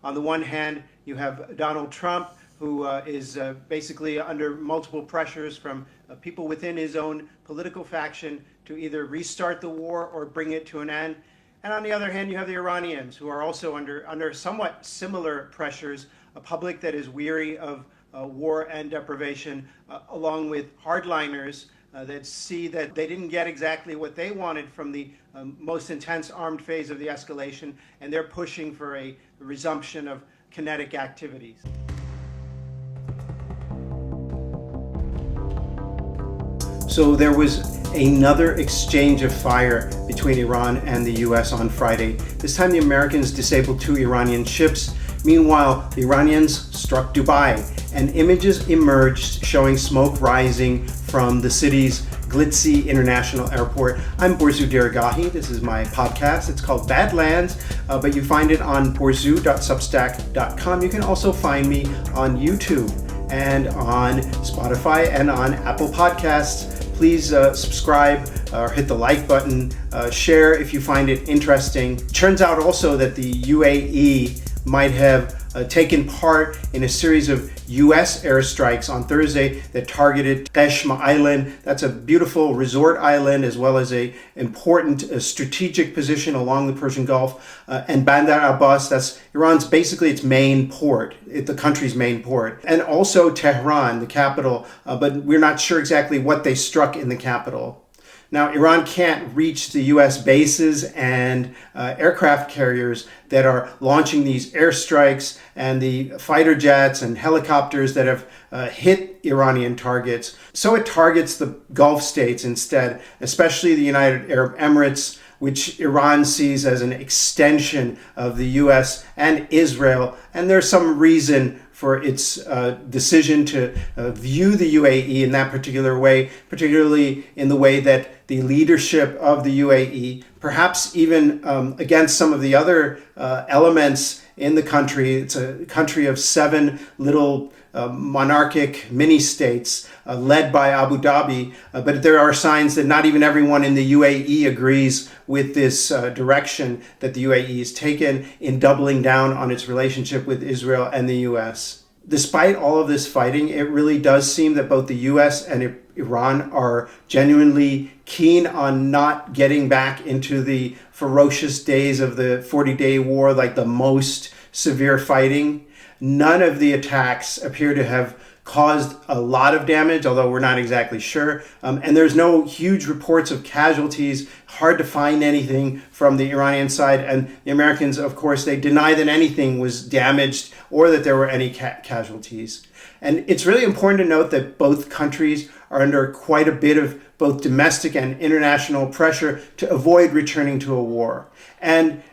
On the one hand, you have Donald Trump, who is basically under multiple pressures from people within his own political faction to either restart the war or bring it to an end. And on the other hand, you have the Iranians, who are also under somewhat similar pressures, a public that is weary of war and deprivation, along with hardliners that see that they didn't get exactly what they wanted from the most intense armed phase of the escalation, and they're pushing for a resumption of kinetic activities. So there was another exchange of fire between Iran and the US on Friday. This time the Americans disabled 2 Iranian ships. Meanwhile, the Iranians struck Dubai, and images emerged showing smoke rising from the city's glitzy international airport. I'm Borzu Deragahi. This is my podcast. It's called Badlands, but you find it on borzu.substack.com. You can also find me on YouTube and on Spotify and on Apple Podcasts. Please subscribe or hit the like button, share if you find it interesting. Turns out also that the UAE might have taken part in a series of U.S. airstrikes on Thursday that targeted Qeshm Island. That's a beautiful resort island as well as a important strategic position along the Persian Gulf. And Bandar Abbas, that's Iran's basically its main port, the country's main port. And also Tehran, the capital, but we're not sure exactly what they struck in the capital. Now, Iran can't reach the U.S. bases and aircraft carriers that are launching these airstrikes and the fighter jets and helicopters that have hit Iranian targets. So it targets the Gulf states instead, especially the United Arab Emirates, which Iran sees as an extension of the U.S. and Israel. And there's some reason for its decision to view the UAE in that particular way, particularly in the way that the leadership of the UAE, perhaps even against some of the other elements in the country. It's a country of 7 little monarchic mini-states led by Abu Dhabi, but there are signs that not even everyone in the UAE agrees with this direction that the UAE has taken in doubling down on its relationship with Israel and the US. Despite all of this fighting, it really does seem that both the US and Iran are genuinely keen on not getting back into the ferocious days of the 40-day war, like the most severe fighting. None of the attacks appear to have caused a lot of damage, although we're not exactly sure. And there's no huge reports of casualties. Hard to find anything from the Iranian side. And the Americans, of course, they deny that anything was damaged or that there were any casualties. And it's really important to note that both countries are under quite a bit of both domestic and international pressure to avoid returning to a war. And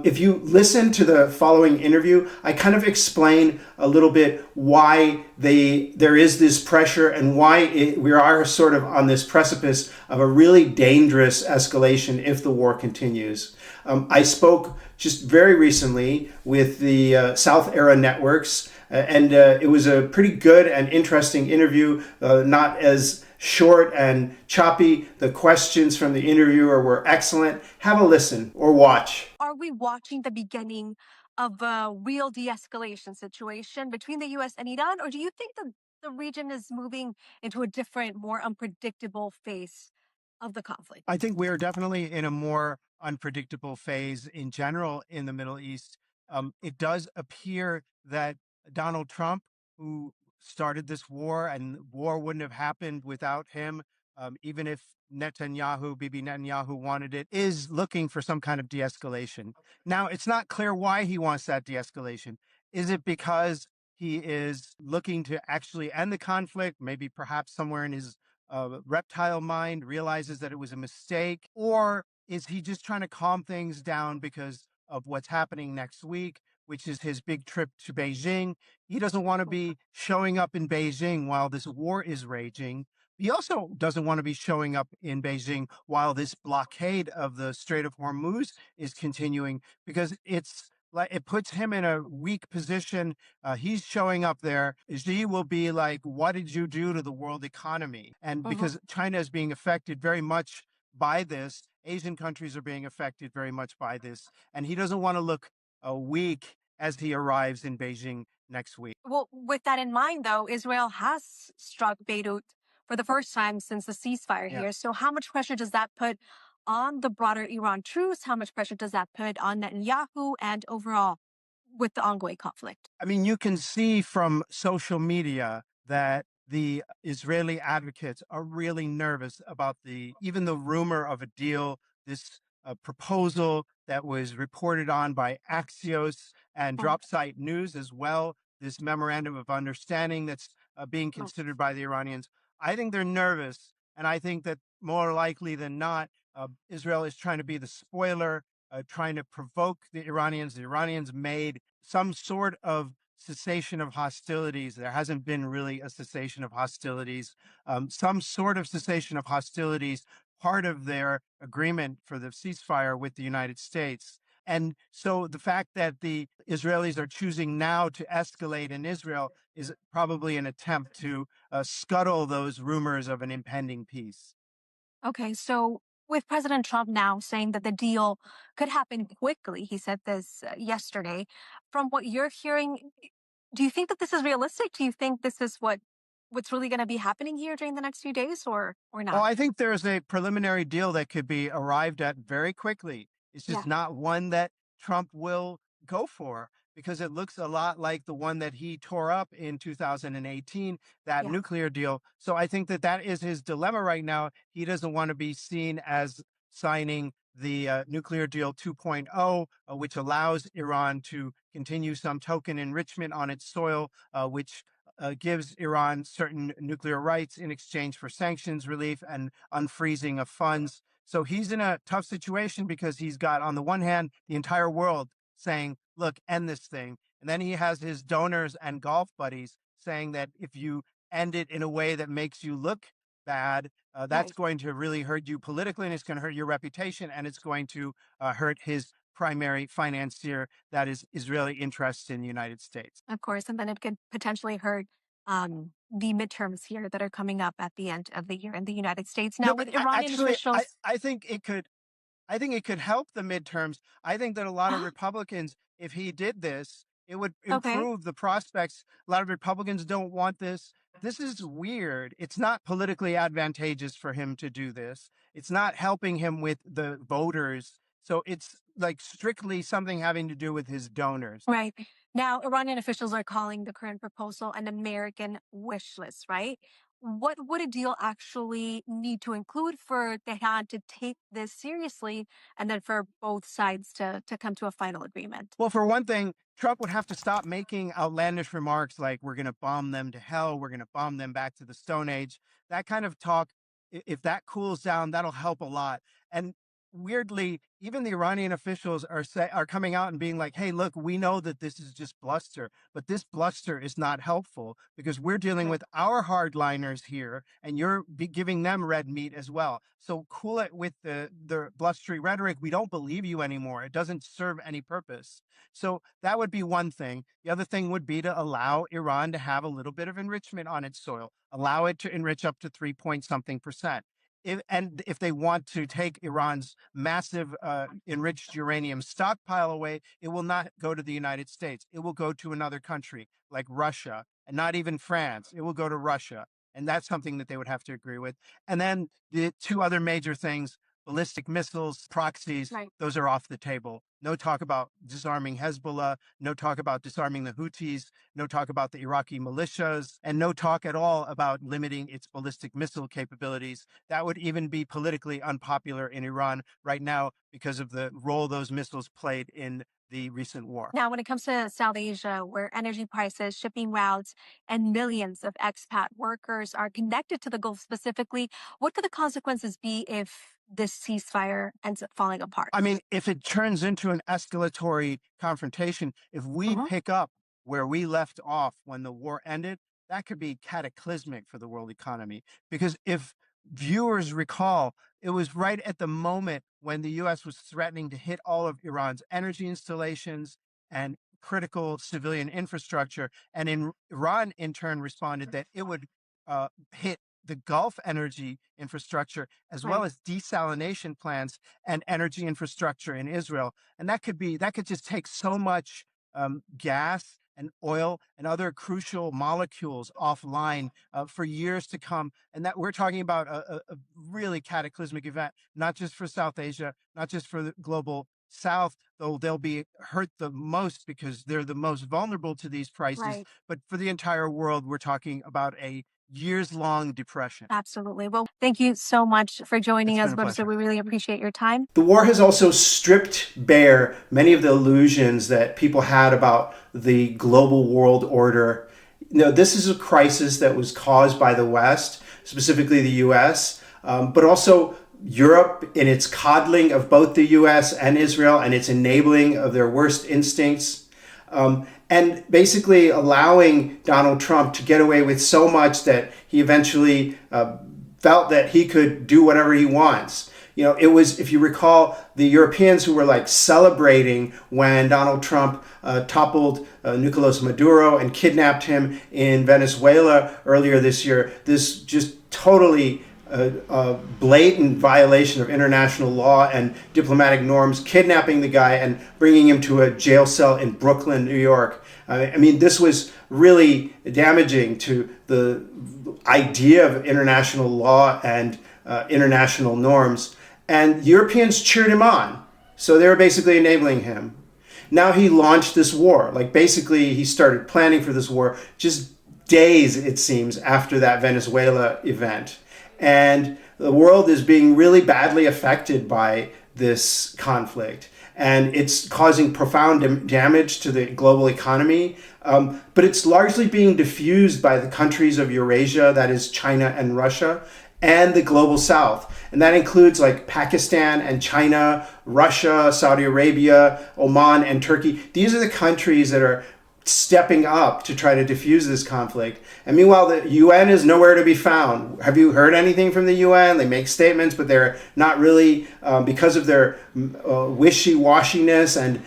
if you listen to the following interview, I kind of explain a little bit why there is this pressure and why we are sort of on this precipice of a really dangerous escalation if the war continues. I spoke just very recently with the South Era Networks, and it was a pretty good and interesting interview, not as short and choppy. The questions from the interviewer were excellent. Have a listen or watch. Are we watching the beginning of a real de-escalation situation between the US and Iran, or do you think the region is moving into a different, more unpredictable phase of the conflict? I think we're definitely in a more unpredictable phase in general in the Middle East. It does appear that Donald Trump, who started this war, and war wouldn't have happened without him, even if Bibi Netanyahu wanted it, is looking for some kind of de-escalation. Now, it's not clear why he wants that de-escalation. Is it because he is looking to actually end the conflict, maybe perhaps somewhere in his reptile mind realizes that it was a mistake? Or is he just trying to calm things down because of what's happening next week, which is his big trip to Beijing? He doesn't want to be showing up in Beijing while this war is raging. He also doesn't want to be showing up in Beijing while this blockade of the Strait of Hormuz is continuing, because it puts him in a weak position. He's showing up there. Xi will be like, what did you do to the world economy? And because China is being affected very much by this, Asian countries are being affected very much by this. And he doesn't want to look weak as he arrives in Beijing next week. Well, with that in mind, though, Israel has struck Beirut for the first time since the ceasefire Yeah. here. So, how much pressure does that put on the broader Iran truce? How much pressure does that put on Netanyahu and overall with the ongoing conflict? I mean, you can see from social media that the Israeli advocates are really nervous about even the rumor of a deal, this proposal that was reported on by Axios and Right. Dropsite News as well, this memorandum of understanding that's being Right. considered by the Iranians. I think they're nervous, and I think that more likely than not, Israel is trying to be the spoiler, trying to provoke the Iranians. The Iranians made some sort of cessation of hostilities. There hasn't been really a cessation of hostilities. Some sort of cessation of hostilities, part of their agreement for the ceasefire with the United States. And so the fact that the Israelis are choosing now to escalate in Israel is probably an attempt to scuttle those rumors of an impending peace. Okay, so with President Trump now saying that the deal could happen quickly, he said this yesterday. From what you're hearing, do you think that this is realistic? Do you think this is what's really going to be happening here during the next few days, or Oh, not? I think there's a preliminary deal that could be arrived at very quickly. It's just Yeah, not one that Trump will go for because it looks a lot like the one that he tore up in 2018, that yeah, nuclear deal. So I think that that is his dilemma right now. He doesn't want to be seen as signing the nuclear deal 2.0, which allows Iran to continue some token enrichment on its soil, which gives Iran certain nuclear rights in exchange for sanctions relief and unfreezing of funds. So he's in a tough situation because he's got, on the one hand, the entire world saying, look, end this thing. And then he has his donors and golf buddies saying that if you end it in a way that makes you look bad, that's right. going to really hurt you politically and it's going to hurt your reputation and it's going to hurt his primary financier, that is Israeli interests in the United States. Of course, and then it could potentially hurt the midterms here that are coming up at the end of the year in the United States. No, Now, but with Iranian actually, officials, I think it could. I think it could help the midterms. I think that a lot of Republicans, if he did this, it would okay, improve the prospects. A lot of Republicans don't want this. This is weird. It's not politically advantageous for him to do this. It's not helping him with the voters. So it's like strictly something having to do with his donors. right. Now, Iranian officials are calling the current proposal an American wish list, right? What would a deal actually need to include for Tehran to take this seriously and then for both sides to come to a final agreement? Well, for one thing, Trump would have to stop making outlandish remarks like, we're going to bomb them to hell, we're going to bomb them back to the Stone Age. That kind of talk, if that cools down, that'll help a lot. And weirdly, even the Iranian officials are coming out and being like, hey, look, we know that this is just bluster, but this bluster is not helpful because we're dealing Right. with our hardliners here and you're giving them red meat as well. So cool it with the blustery rhetoric. We don't believe you anymore. It doesn't serve any purpose. So that would be one thing. The other thing would be to allow Iran to have a little bit of enrichment on its soil, allow it to enrich up to 3 point something percent. If they want to take Iran's massive enriched uranium stockpile away, it will not go to the United States. It will go to another country like Russia, and not even France. It will go to Russia. And that's something that they would have to agree with. And then the two other major things, ballistic missiles, proxies, Right. those are off the table. No talk about disarming Hezbollah, no talk about disarming the Houthis, no talk about the Iraqi militias, and no talk at all about limiting its ballistic missile capabilities. That would even be politically unpopular in Iran right now because of the role those missiles played in the recent war. Now, when it comes to South Asia, where energy prices, shipping routes, and millions of expat workers are connected to the Gulf specifically, what could the consequences be if this ceasefire ends up falling apart? I mean, if it turns into an escalatory confrontation, if we Uh-huh. pick up where we left off when the war ended, that could be cataclysmic for the world economy. Because if viewers recall, it was right at the moment when the US was threatening to hit all of Iran's energy installations and critical civilian infrastructure. And Iran, in turn, responded that it would hit the Gulf energy infrastructure as well Right. as desalination plants and energy infrastructure in Israel. And that could just take so much gas and oil and other crucial molecules offline for years to come. And that we're talking about a really cataclysmic event, not just for South Asia, not just for the global South, though they'll be hurt the most because they're the most vulnerable to these prices. Right. But for the entire world, we're talking about a years long depression. Absolutely. Well, thank you so much for joining It's been us, a Borso. pleasure. We really appreciate your time. The war has also stripped bare many of the illusions that people had about the global world order. This is a crisis that was caused by the West, specifically the US, but also Europe in its coddling of both the US and Israel and its enabling of their worst instincts. And basically allowing Donald Trump to get away with so much that he eventually felt that he could do whatever he wants. It was, if you recall, the Europeans who were like celebrating when Donald Trump toppled Nicolas Maduro and kidnapped him in Venezuela earlier this year. This just totally blatant violation of international law and diplomatic norms, kidnapping the guy and bringing him to a jail cell in Brooklyn, New York. I mean, this was really damaging to the idea of international law and international norms. And Europeans cheered him on. So they were basically enabling him. Now he launched this war. Like basically he started planning for this war just days, it seems, after that Venezuela event. And the world is being really badly affected by this conflict. And it's causing profound damage to the global economy. But it's largely being diffused by the countries of Eurasia, that is China and Russia, and the global South. And that includes like Pakistan and China, Russia, Saudi Arabia, Oman, and Turkey. These are the countries that are stepping up to try to diffuse this conflict. And meanwhile, the UN is nowhere to be found. Have you heard anything from the UN? They make statements, but they're not really, because of their wishy-washiness and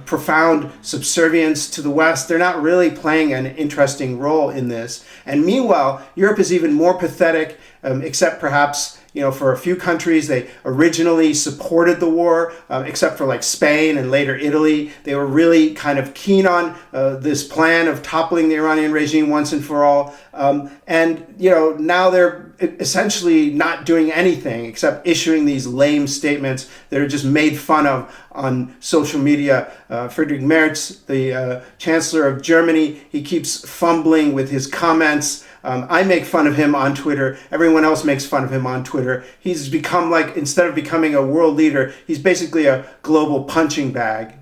profound subservience to the West, they're not really playing an interesting role in this. And meanwhile, Europe is even more pathetic, except perhaps for a few countries, they originally supported the war, except for like Spain and later Italy. They were really kind of keen on this plan of toppling the Iranian regime once and for all. And now they're essentially not doing anything except issuing these lame statements that are just made fun of on social media. Friedrich Merz, the Chancellor of Germany, he keeps fumbling with his comments. I make fun of him on Twitter. Everyone else makes fun of him on Twitter. He's become like, instead of becoming a world leader, he's basically a global punching bag.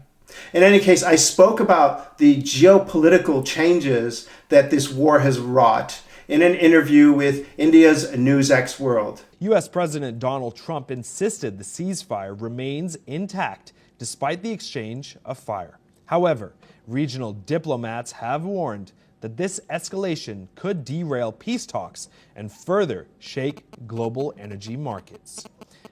In any case, I spoke about the geopolitical changes that this war has wrought in an interview with India's NewsX World. U.S. President Donald Trump insisted the ceasefire remains intact despite the exchange of fire. However, regional diplomats have warned that this escalation could derail peace talks and further shake global energy markets.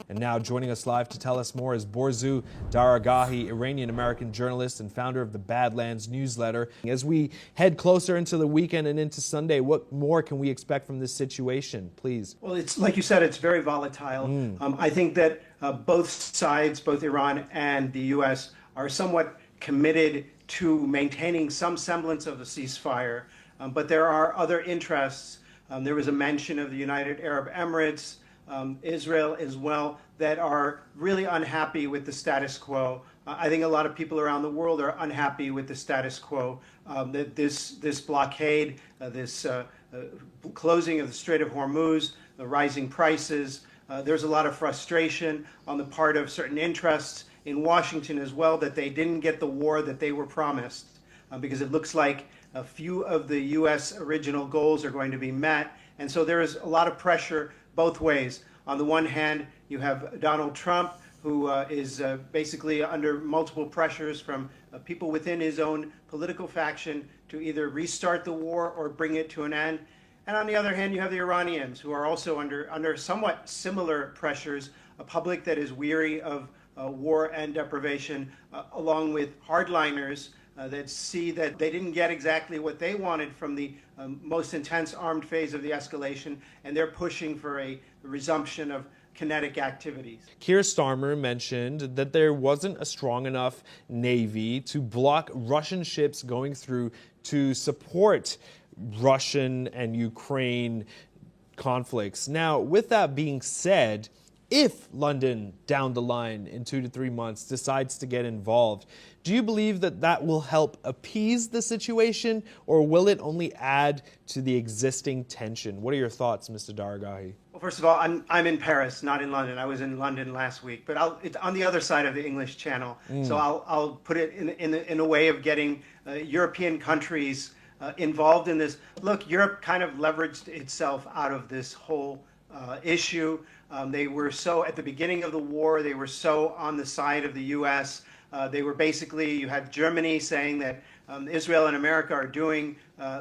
And now joining us live to tell us more is Borzu Daragahi, Iranian-American journalist and founder of the Badlands newsletter. As we head closer into the weekend and into Sunday, what more can we expect from this situation, please? Well, it's like you said, it's very volatile. I think that both sides, both Iran and the U.S., are somewhat committed to maintaining some semblance of a ceasefire, but there are other interests. There was a mention of the United Arab Emirates, Israel as well, that are really unhappy with the status quo. I think a lot of people around the world are unhappy with the status quo. That this blockade, this closing of the Strait of Hormuz, the rising prices, there's a lot of frustration on the part of certain interests in Washington as well that they didn't get the war that they were promised, because it looks like a few of the U.S. original goals are going to be met. And so there is a lot of pressure both ways. On the one hand, you have Donald Trump, who is basically under multiple pressures from people within his own political faction to either restart the war or bring it to an end. And on the other hand, you have the Iranians, who are also under somewhat similar pressures, a public that is weary of war and deprivation, along with hardliners that see that they didn't get exactly what they wanted from the most intense armed phase of the escalation, and they're pushing for a resumption of kinetic activities. Keir Starmer mentioned that there wasn't a strong enough navy to block Russian ships going through to support Russian and Ukraine conflicts. Now, with that being said, if London down the line in 2 to 3 months decides to get involved, do you believe that that will help appease the situation, or will it only add to the existing tension? What are your thoughts, Mr. Daragahi? Well, first of all, I'm in Paris, not in London. I was in London last week, but it's on the other side of the English Channel. So I'll put it in a way of getting European countries involved in this. Look, Europe kind of leveraged itself out of this whole issue. They were so, at the beginning of the war, they were so on the side of the U.S. They were basically, you had Germany saying that Israel and America are doing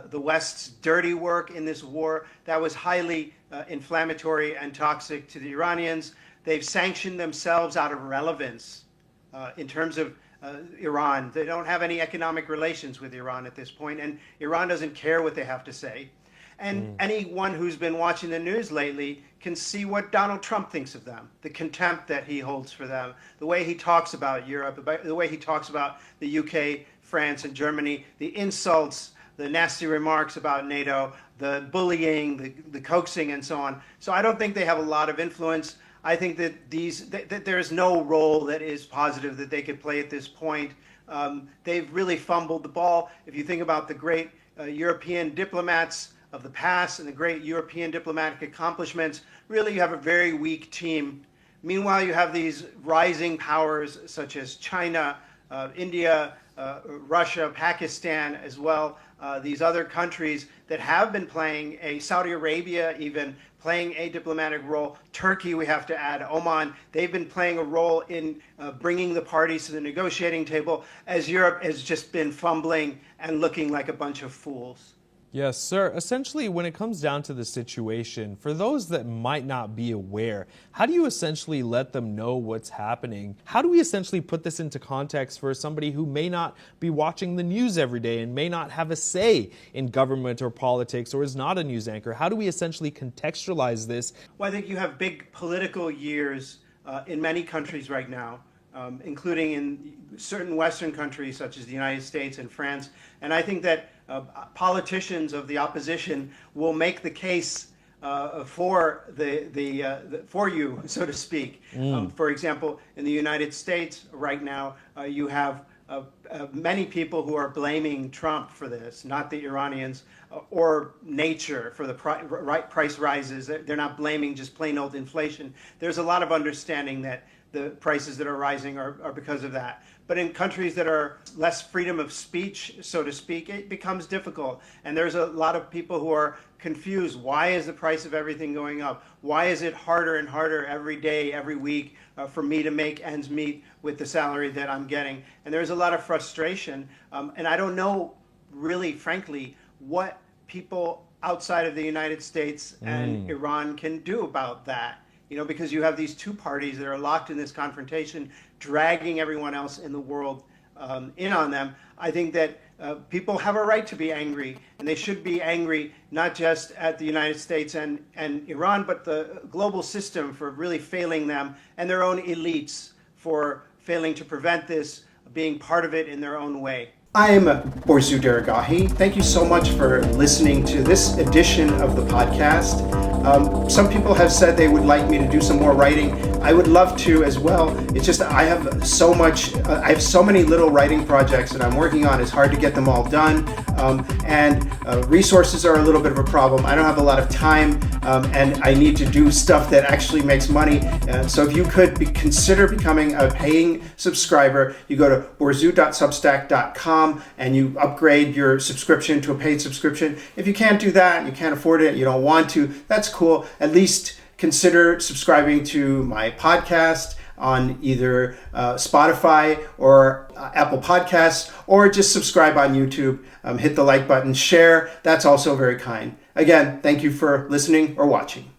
the West's dirty work in this war. That was highly inflammatory and toxic to the Iranians. They've sanctioned themselves out of relevance in terms of Iran. They don't have any economic relations with Iran at this point, and Iran doesn't care what they have to say. And anyone who's been watching the news lately can see what Donald Trump thinks of them, the contempt that he holds for them, the way he talks about Europe, the way he talks about the UK, France, and Germany, the insults, the nasty remarks about NATO, the bullying, the coaxing, and so on. So I don't think they have a lot of influence. I think that that there's no role that is positive that they could play at this point. They've really fumbled the ball. If you think about the great European diplomats of the past and the great European diplomatic accomplishments, really you have a very weak team. Meanwhile, you have these rising powers such as China, India, Russia, Pakistan as well, these other countries that have been playing Saudi Arabia even playing a diplomatic role. Turkey, we have to add, Oman, they've been playing a role in bringing the parties to the negotiating table, as Europe has just been fumbling and looking like a bunch of fools. Yes, sir. Essentially, when it comes down to the situation, for those that might not be aware, how do you essentially let them know what's happening? How do we essentially put this into context for somebody who may not be watching the news every day and may not have a say in government or politics or is not a news anchor? How do we essentially contextualize this? Well, I think you have big political years in many countries right now, including in certain Western countries such as the United States and France. And I think that politicians of the opposition will make the case for for you, so to speak. For example, in the United States right now, you have many people who are blaming Trump for this, not the Iranians, or nature for the price rises. They're not blaming just plain old inflation. There's a lot of understanding that the prices that are rising are because of that. But in countries that are less freedom of speech, so to speak, it becomes difficult. And there's a lot of people who are confused. Why is the price of everything going up? Why is it harder and harder every day, every week for me to make ends meet with the salary that I'm getting? And there's a lot of frustration. And I don't know, really, frankly, what people outside of the United States and Iran can do about that. You know, because you have these two parties that are locked in this confrontation, dragging everyone else in the world in on them. I think that people have a right to be angry, and they should be angry not just at the United States and Iran, but the global system for really failing them, and their own elites for failing to prevent this being part of it in their own way. I'm Borzu Daragahi. Thank you so much for listening to this edition of the podcast. Some people have said they would like me to do some more writing. I would love to as well. It's just I have so much, I have so many little writing projects that I'm working on. It's hard to get them all done. And resources are a little bit of a problem. I don't have a lot of time, and I need to do stuff that actually makes money. So if you could consider becoming a paying subscriber, you go to borzu.substack.com and you upgrade your subscription to a paid subscription. If you can't do that, you can't afford it, you don't want to, that's cool. At least consider subscribing to my podcast on either Spotify or Apple Podcasts, or just subscribe on YouTube, hit the like button, share. That's also very kind. Again, thank you for listening or watching.